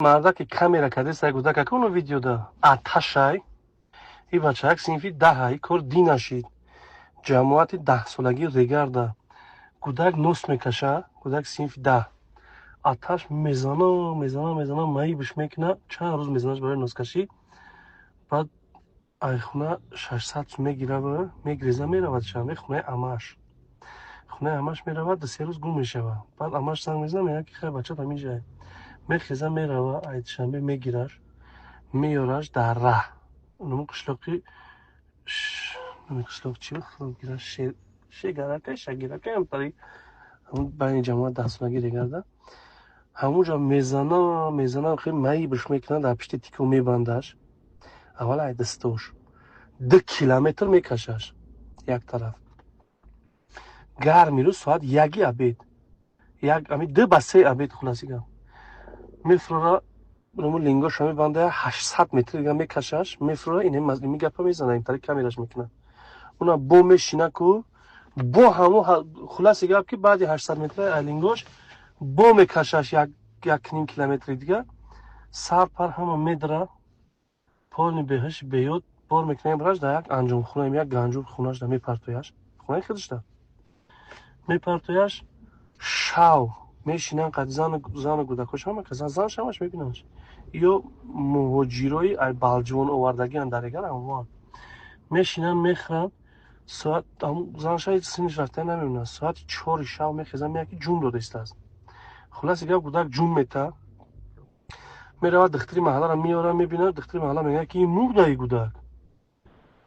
مردا که کامیرا کده سای گودا که اونو ویدیو دا آتشای ای بچه‌ک سینفی 10 کار دی نشید جماعت 10 سالگی ریگاردا کودک نوس میکشه کودک سینفی 10 آتش میزنه مایی بهش میکنه چند روز میزنهش برای نوس کشی بعد ایخونه 600 میگیره و میگریزه میرود شنبه خونه اماش میرود 2 روز گم میشه بعد اماش زنگ میزنه میگه که خیر بچه تا میجای میخیزه میرود ایت شنبه میگیرش میارش در راه اونم قشلاقی قشلاق چی میگیره شگرکه هم پری همون بین جماعت 10 سالگی دیگرده همونجا میزنه خیلی مایی بهش میکنه در پشت تیکو میبندش اول ای دستوش 2 کیلومتر میکشش یک طرف گرمی رو ساعت 1 ابید امی 2 با 3 ابید خلاصیگم میفرورا اونمو لینگوش رو میبنده 800 متر دیگه میکشش میفرورا اینه میگپه میزنه این طریق کامیراش میکنه اونا بو میشینه کو بو همو خلاص گپ که بعد 800 متر لینگوش بو میکشش یک نیم کیلومتر دیگه سر پر همه میدره پالنی بهش بیاد بار میکنه براش در یک انجام خونه یک گنجور خونهش در میپرتویش خونه خودش در میپرتویش شاو میشینن قد زن گودکش همه که زن شماش میبیننش یا مهاجیروی ای بالجون آوردگی اندرگر هموان میشینن میخرن ساعت زنش سینش رفته نمیمونه ساعت 4 شب میخیزن میگه که جون داده است خلاص گپ گودک جون میته میره دختری محله رو میاره میبینه دختری محله میگه که این مردای گودک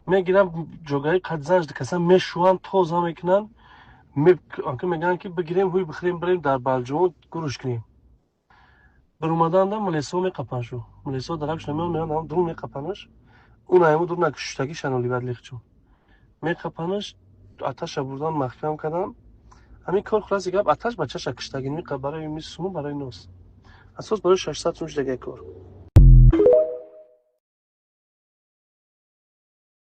میگیرن جوگای قد زنش کسا میشوان توزا میکنن آنکه میگن که بگیریم هوی بخریم بریم در بالجون گروش کنیم بر اومدن دم ملیسا میقپنشو ملیسا درکش نمیان میان درون میقپنش اون ایمو درون نکشتگی شنولی بعد لیخچون میقپنش آتش بردن محکم کردن همین کار خلاص گپ آتش بچه‌ش کشتگی برای میسمو برای نوس اساس برای 600 روز دیگه کار